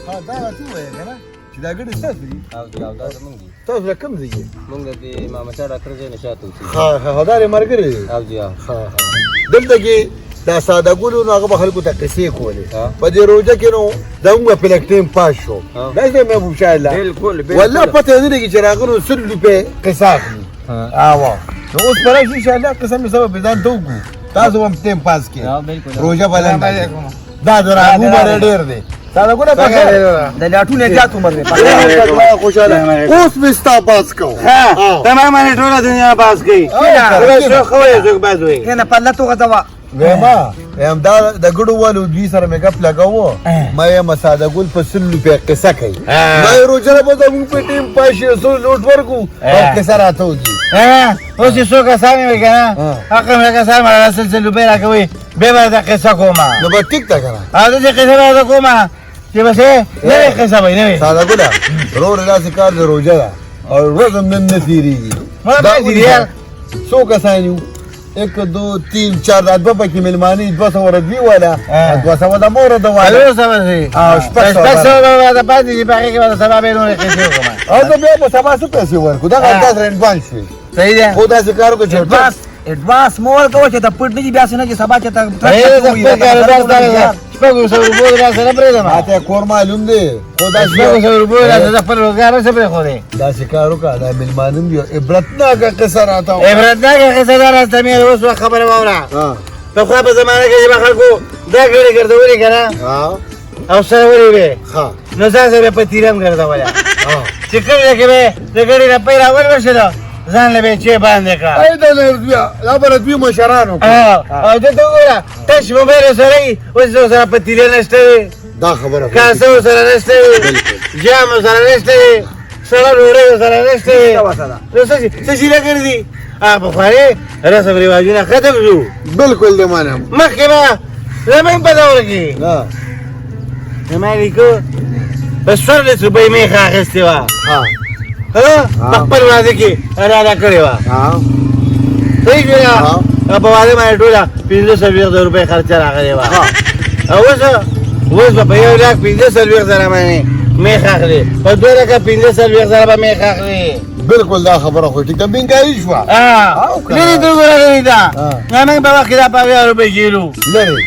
ها دا راته ووایه که نه چې دا ګډې ستاسو دي او دا زمونږ دي. تاسو له کوم ځای یې؟ مونږ د امام احمد شاه ډاکټر ځای نه شاته اوسېږو. ها دا یې ملګری دی. او جی ها دلته کې دا ساده ګلو نو هغه به خلکو ته قصې کولې ها. په دې روژه کې نو زموږ په لږ ټیم پاس شو ها. دا دی محبوب شاه الله بالکل والله پته یې نه لګي چې راغلو 100 روپۍ قصه اخلي نو اوس به راشي انشاءالله قسم مې سبا به ځان ته وکړو تاسو هم ټیم پاس کړئ روژه بلند دا د راغو عمر ډېر دی ساده ګله په خیر د لاټو نه زیات عمر دی خوشاله اوس مې ستا پاس کوو تماما ټوله دنیا باز کوي څوک خوایي څوک باز وایي کنه پله تو غځوا ویما هم دا د ګډو والو دوی سره میک اپ لګاوه ما یې ساده ګل په 100 روپۍ قصه کوي ما یې روزه به زموږ په ټیم پاشي سو لوټ ورکو او قصه راته وځي اوس یې څوک اسامي وي که نه حق مې قسم راته 100 روپۍ راکوي بیا به دا قصه کومه نو به ټیک ته که نه او داسې قصه به راته کومه چې بس نوې قصه به نوې ساده ګله ورور داسې کار د روژه ده او ورځ هم نن نه تېرېږي څو کسان یو 1 2 3 4 دا دوه پکې مېلمانې 200 ورځي والا 200 د مور د والا الو سبا سي او شپږ سبا د پاتې دي باقي کې به سبا به نور قصه کومه او زه بیا به سبا څه پیسې ورکړو دا غلطه رنډوان شوې صحیح ده خو داسې کار وکړو چې اډوانس مور کوو چې ته پټ نه دي بیا څنګه چې سبا چې ته شپږ سوه روپۍ را سره پرېږدم ماته کور معلوم دی خو دا شپږ سوه روپۍ را سره خپل روزګار څه پرېښودی داسې کار وکړه دا مېلمانه هم یو عبرتناکه قصه راته عبرتناکه قصه دا راته مې اوس وخت خبره واوره پخوا په زمانه کې چې به خلکو دا ګړې ګرځولې که نه او سره ولې وې نو ځان سره په تیره هم ګرځوله چې کوم ځای کې به د ګړې رپۍ راولوشله ځان له به یې چې باندې کړه دا به رتبي مشرانو او دلته وګوره ټچ موبایل ورسره وي اوس ورسره پتیلې نشته وي دا خبره کاسه ورسره نشته وي جام ورسره نشته وي سړه ډوډۍ ورسره نشته وي نو څه شي نه ګرځي پخواني رسم رواجونه ختم شو بالکل دی مانم مخکې به زموږ په دور کې زما نیکه په 14 روپۍ میخه اخیستې وه په خپل واده کې اراده کړې وه صحیح شوله په واده باندې ټوله 15 روپۍ خرچه راغلې وه او اوس به په 1,15,000 باندې میخ اخلي په 2 لکه 15,000 به میخ اخلي بالکل دا خبره خو ټیک ده بینګایي شوه لرې ته وګوره لرې ده زموږ په وخت کې دا په 1000 روپۍ کیلو لرې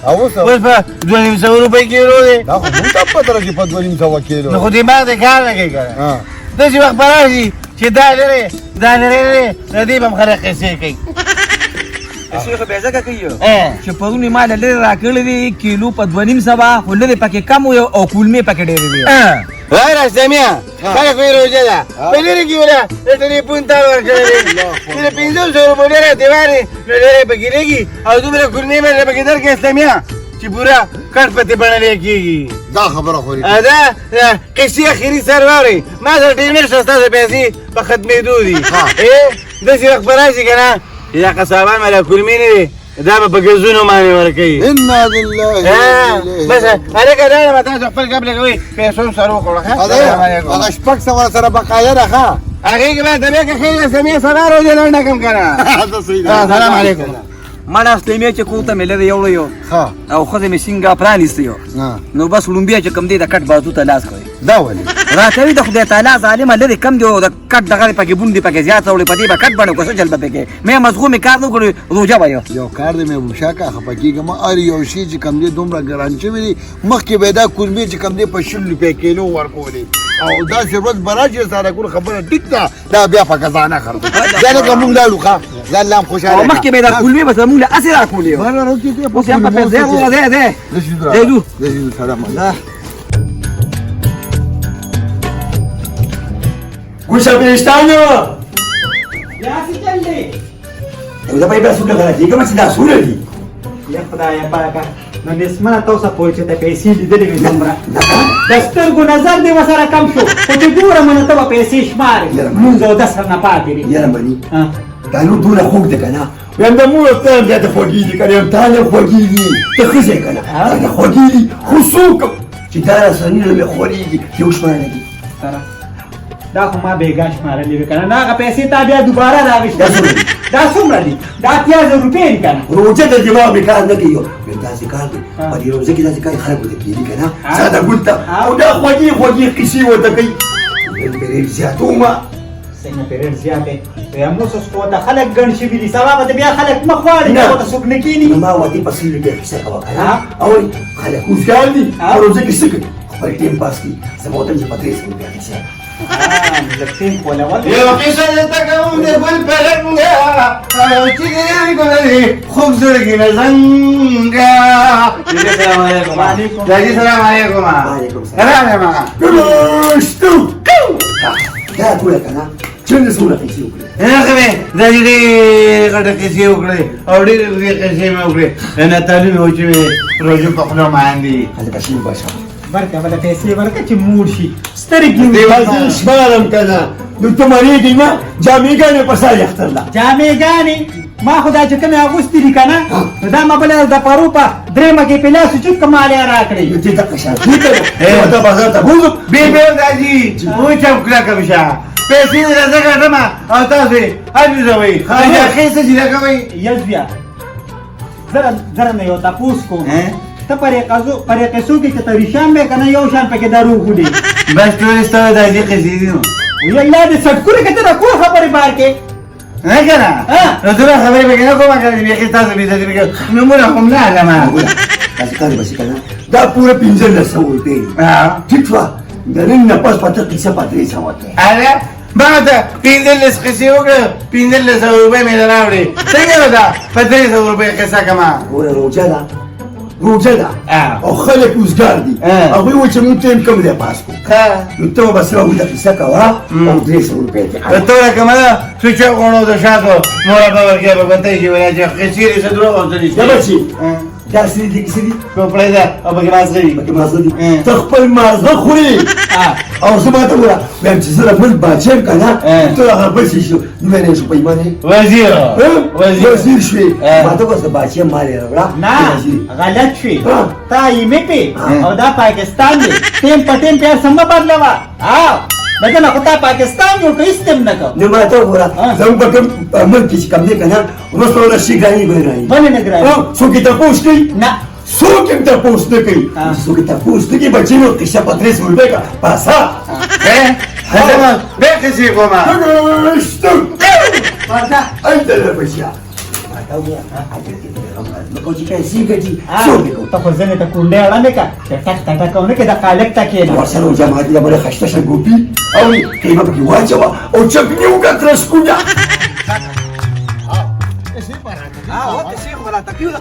اوس په 2,500 روپۍ کیلو دی دا خو موږ ته پته ده چې په 2,500 کیلو نو خو دماغ دې کار نه کوي که نه داسې وخت به راشي چې دا لرې دا لرې د دې به هم خلک قصې کوي شیخ به ځکه کوي چې پرونی مال لري راکړی دی کیلو په 2.5 خو لري پکې کم او کولمې پکې ډېرې دي وای راستمیا خلک وایي روژه ده په لرې کې وله د ټلیفون تار ورکړی دی چې د 500 روپۍ ډېره دیوارې نو ډېرې پکې لګي او دومره کورنۍ مې پکې درکړې استمیا چې پوره کټ پتې بڼلې کېږي دا خبره خو دا قصې اخري سر واورئ ما سره ډېر نشته ستاسو پیسې په ختمېدو دي داسې وخت به راشي که نه چې دا قصابان مله کولمې نه وي دا به په ګزونو باندې ورکوي انا لله بس هلکه دا به تاسو خپل کب لګوئ پیسو سره وکړو هغه 600 سره بقایا ده ښه هغې کې به طبیعت که خیر سمې سبا روژه لنډه کړم که نه سلام علیکم مړه استیمې چې کوته مې لري یوړو او ښځه مې سینګه پرانیستې نو بس لومبیا چې کم دی د کټ بازو ته لاس کوي دا ولې راته وي د خدای تعالی ظالمه لري کم دی د کټ دغه پکې بوندې پکې زیات وړي په دې به کټ باندې کوڅه چل به پکې مې مزغومې کار نه وکړو روژه به یو کار دی مې وشاکه خفه کېږم هر یو شي چې کم دی دومره ګران شوي دي مخکې به دا کولمې چې کم دی په 100 روپۍ کیلو ورکولې او دا چې ورځ به راشي ساره کول خبره ټیک ده دا بیا په خزانه خرڅو دا لکه موږ لاړو ښه زه الله هم خوشحاله او مخکې به دا کولمې به زموږ له اسې راکولې اوس هم په پیسې وروره دی سلام گوشه پیشتانو یاسې چل دی دا په بیا سوله غلطي کوم چې دا سوله دي یا خدایه پاکه نو نسمنه تاسو پوه چې ته پیسې لیدلې وې دومره د سترګو نظر دې ورسره کم شو خو چې ګوره منه ته به پیسې شمارې لمونځ او دس نه پاتې دي یاره مني دا نو دومره خوږ دی که نه وایم د مور ته هم زیاته خوږې دي که نه یم تا هم خوږې دي ته ښځه یې که نه دا خوږې دي خو څوک چې دا رسنیونه مې خورېږي یو شماره دي دا خو ما بېګا شمارلې وې که نه نو هغه پیسې تا بیا دوباره راویشتې دا څومره دي دا 8000 روپۍ دي کنه روزه د جواب کار نه کوي وین داسې کار دی په دې روزه کې داسې کار خلک ته کېږي کنه ساده ګلته او دا خوږی کیسې وته کوي نن پرې زیاتومه څنګه پیرډ زیاتې یا موږ څه ته خلک ګڼ شي دي سبا به بیا خلک مخواړي دا ته څوک نه کینی ما ودی پسې لګي څه کوا کنه او خلک وځګار دي روزه کې څه کوي خپل ټیم پاس کی سموتن چې پاتې سم بیا کیسه لکتین کوله ول یو قصه دلته کوم د ګل پلنګا او چې ګرې ګلې خوب زړګي نه څنګه السلام علیکم السلام علیکم وعلیکم السلام ګلشتو دا ټول کنه څنګه سوله کیسه وکړه هغه د دې غټه کیسه وکړه او دې کیسه مې وکړه انا تعلیم او چې روزه په خپل باندې هغه شی باشه ورکه ولا پیسې ورکه چې مور شي سترګې دیوازې شمارم کنه نو ته مریږي ما جامېګانې په سر یختر لا جامېګانې ما خدا چې کومې اغوستې دي که نه نو دا ما بله د پرو په درېیمه کې په لاسو چوک کمالې راکړې نو چې دقه شان دي کنه ته بازار ته بوځو بیبي داجی و چم کړه کمشه پیسې راځه کړم او تاسو هغه زوي خاجه خېسه چې راکوي یز بیا زره نه یو تاسو کوم ته پرې قصو کې چې تریشان به کنه یو شان پکې دارو خودي بس ټول ستاسو داجی قصې دي نو وی الله دې سټکوره کته دا کوم خبره بار کې نه کنه نو ته خبرې به کنه کومه کوي چې تاسو به دې نو موږ هم نه علامه تاسو کار به کنه دا پوره 1500 روپۍ ټیک وا د نن نه پس پته کیسه پاتې سمته اره ما ته 1500 قصې وکړه 1500 روپۍ مې راوړې څنګه ودا 1500 روپۍ قصه کما ور روزه ده او خلک وزګار دي هغوی و چې مونږ ټیم کم دی پاس کو نو ته به بس راوړه کیسه کوه او 300 روپۍ دي ته کومه څه چې غوڼو د شاتو مور به ورګه به بته چې ولا چې قصې سره او ځنی دا بچي دا سړي دي کیسه دي په پړې ده او به مازغې پکې مازه دي ته خپل مازه خوري او زه ماته وره وایم چې زه بل باچم کنه ته هغه بل شي شو نو نه شو پیمانه وزیر شوي ماته بس باچم مالې راوړه نه غلط شوي تا یې مې پی او دا پاکستان دی ټیم په ټیم بیا سم بدلوا دغه نه خو تا پاکستان یو که استم نه کو نو ماته وره زموږ په کوم ملک چې کوم دی کنه وروسته ولا شي ګراني به راځي باندې نه ګرای څوک ته پوښتنه نه څوک ته پوښتنه کوي څوک ته پوښتنه بچي نو کیسه په 300 روپۍ کا پاسا هغه به قصې کومه پاتا انت له بچیا پاتا وره نو چې کیسه کوي څوک ته خو ځنه ته کونډه اړه کا چې ټک ټک کوونه کې د خالق تکې نه ورسره جماعت له بل خشته شګوپی او کیما په واچوا او چک نیو کا ترسکوډا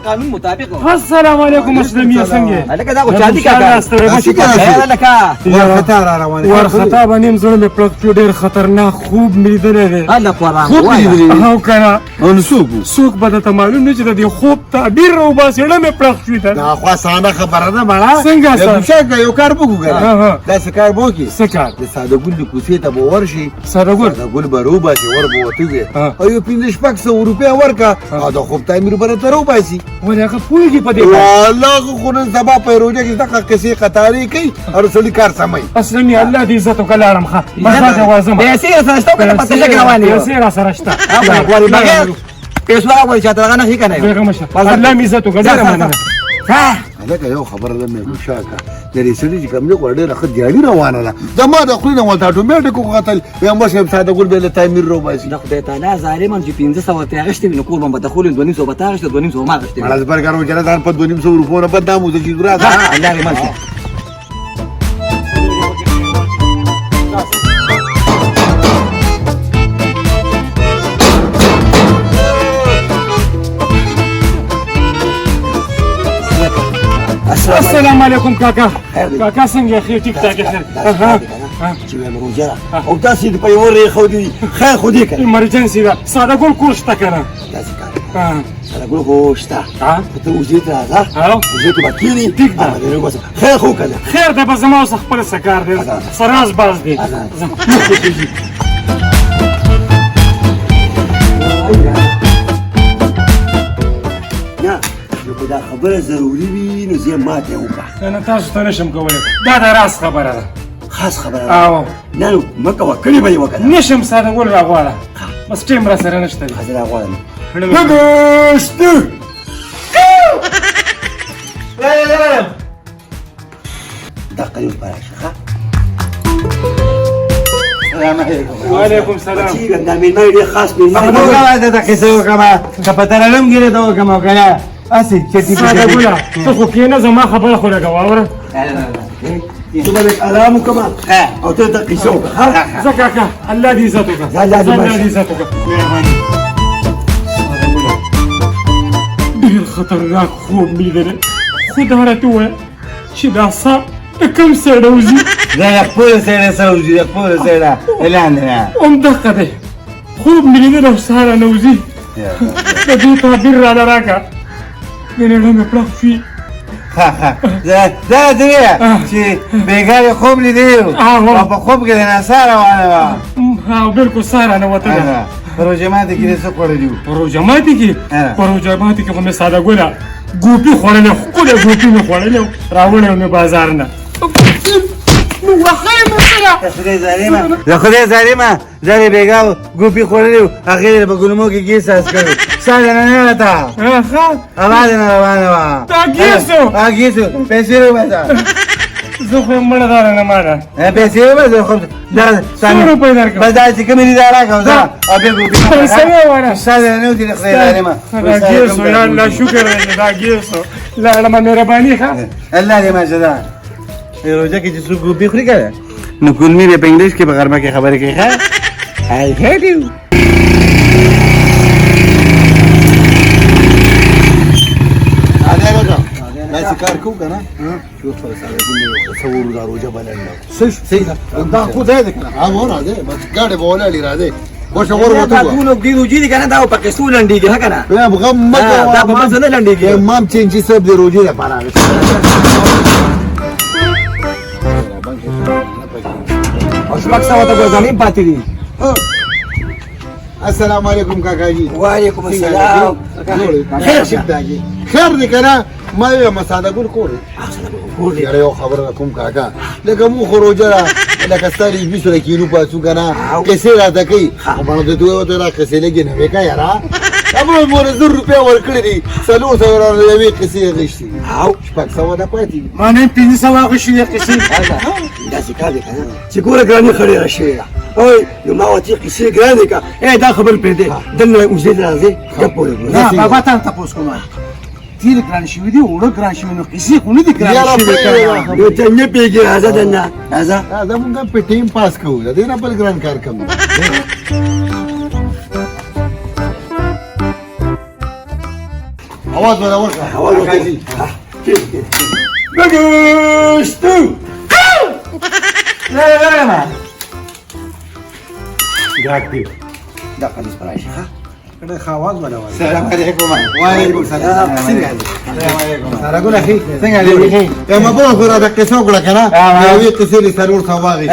قانون مطابق السلام علیکم مسلمي څنګه لکه دا خو شادي کاکا لکه ورخطا را روانه ورخطا باندې زړه مې پلک شو ډېر خطرناک خوب مې لیدلی دی الله قرآن او کنه نو څوک به درته معلوم نه چې د دې خوب تعبیر راوباسي زړه مې پلک شوی دی دا خو ساده خبره ده مړه څنګه څنګه یو کار وکړو دا څه کار وکړي څه کار د ساده ګل د کوڅې ته به ورشي ساده ګل د ګل به روباسي ور به وتوږي او یو 1500 روپۍ ورکا او د خوب تعمیر به ته روباسي ولې هغه پوهېږي په دې والله خو نن سبا په روژه کې دغه قصې قطارې کوي او سړي کار سموي اسلمي الله دې عزت وکړه لاړم ښه بس دا دې وازم پیسې راسره شته که پته لګې روانې یو پیسې راسره شته غواړي بغیر پیسو راغواړي چې ته هغه نه ښي که نه بېغمه شه الله مې عزت وکړه ډېره مننه هلکه یو خبره ده مې ګوشاکه د دې سړي چې کوم دی خو ډېره ښه دیاړي روانه ده زما د خولې نه ورته اټومیټیک وکتل ویم بس یم ساده ګل به له تعمیر روباسي د خدای تعالی ظالم چې 1500 ته اغشتې وي نو کور به دخول 200 به تا اغشته 200 ما اغشتې مړه زبر کارو چې ځان په 200 روپو نه بدنامو د چې ګرا الله دې ماشي السلام علیکم کاکا کاکا څنګه خیر ټیک ټاک خیر چې وایم روزه او تاسو دې په یو ری خو دې خیر خو دې کړئ ایمرجنسي ده ساده ګل کور شته که نه داسې کار ساده ګل خو شته ته وزې ته راځه وزې کې به کښېنې ټیک ده خیر خو که نه خیر دی به زما اوس خپله څه کار دی سراز باز دی نه نو که دا خبره ضروري وي نو زه ماته وکړه نه تاسو ته نشم کولی دا د راز خبره ده خاص خبره او نه نو مکه وکړي به یې وکړه نشم ساده ګول راغواړه بس ټیم را سره نشته دی حاضر غواړم نګشت دقه یو پراشه ها السلام علیکم وعلیکم سلام چې دا مې ډېر خاص مې نو کومه د قصه وکما کپتر لم ګره دا وکما کنه اسی چې ساده ګوله ته خو کېنه زما خبره خو لږه واوره ته به آرام وکما او ته د قصو ها زه کاکا الله دې عزت وکړه الله دې الله دې عزت وکړه مهرباني ډېر خطرناک خوب مې لیدلی خو دا راته ووایه چې دا سا د کوم سړی وځي دا خپل سره سوزي خپل سره اعلان نه همدغه دی خوب مې لیدلی او سهاره نه وځي د دې تعبیر راله راکړه د نړۍ مې پړق شوي دا دی چې بیګار خوب لیدی او په خوب کې نه ساره وانه ها بالکل سهاره نه وتله پروژه ماته کې څه کړی په روژه ماتي کې په روژه ماتي کې خو مې ساده ګوله ګوپي خوړلې ښکلې ګوپي مې خوړلې راوړې مې بازار نه نو وخی مې سره د خدای ظالمه ځلې بیګا ګوپي خوړلې هغې په ګلمو کې ګیس اس کړو ساده نه نه وتا ښه اواز نه روانه وه دا ګیسو ګیسو پیسې وباسه زه خو یې مړه داره نه ماړه پیسې وباسه خو دا څو روپۍ درکړم بس دا چې کومې دي دا راکړه دا او بیا ګوپي پیسې یې وړه ساده نه وتی د خدای ظالمه دا ګیسو یا الله شکر دی دا ګیسو لاړمه مهرباني ښه الله دې ماجدا روزه کې چې څوک ګوپي خوري کنه نو کلمې به په انګلیش کې په غرمه کې خبرې کوي ښه I hate you داسې کار کوو که نه یو څو ساده ګلې تصور دا روژه بلنډه صحیح دا خو ځای دی که نه هغه راځئ بس ګاډی به ولاړې راځئ بشه ور وته ټول دی روجي دي کنه دا پکې سو لنډيږي ها کنه غم مکه دا په مزه نه لنډيږي امام چینجی صاحب دی روژې لپاره او شپږ سوه ته ګوزانې پاتې دي السلام علیکم کاکا جی وعلیکم السلام خیر شپتاږي خیر دی که نه ما یو مساده ګل کور دی یاره یو خبره کوم کاکا لکه مو خو روژه ده لکه ستا د 20 کیلو پاسو که نه قصې راته کوي خو باندې د دوی ورته دا قصې لږې نه وې که یاره ابو مور 1000 روپۍ ورکړي دي 400 یوې قصې اخیستي او 600 ده پاتې دي ما نن 500 اخیستي دي قصې داسې کار دی که نه چې ګوره ګراني خړې راشوې ده اوی نو ما ورته قصې ګرانې که دا خبر پرېږدې دلته اوږدې ته راځې ګپ پورې نه بابا ته تاسو کوم تیر ګران شوی دی وړو ګران شوی نو قصې خو نه دي ګران شوی یو ته نه پیږي راځه دنه راځه دا مونږ په ټیم پاس کوو دا نه بل ګران کار کوم आवाज बरा ورکړه आवाज وکړي بګشتو نه نه نه ګاټي دا قدس پرایشه ها کله خواز بلا وای سلام علیکم وعلیکم سلام څنګه سلام علیکم سره اخی څنګه دی ته ما په خورا د قصو کړه کنه یوې قصې لري سرور سواغي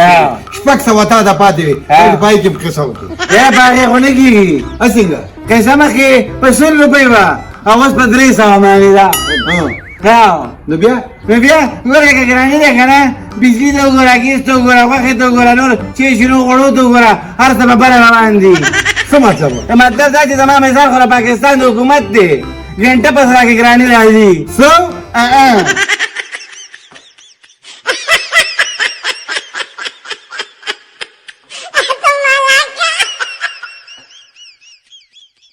شپږ سو تا د پاتې وي پای کې قصو یا باغې خونه کیږي اسینګه کیسه مخکې په 100 روپۍ وا اواز په 300 باندې دا ها نو بیا بیا ورګه ګرانی ده کنه بجلی ته وګوره کیس ته وګوره واخې ته وګوره نور چې شنو غړو ته وګوره هر څه به بل روان دي څه مطلب مطلب دا چې زما مثال خو پاکستان د حکومت دی ګنټه پس راکې ګرانی راځي څه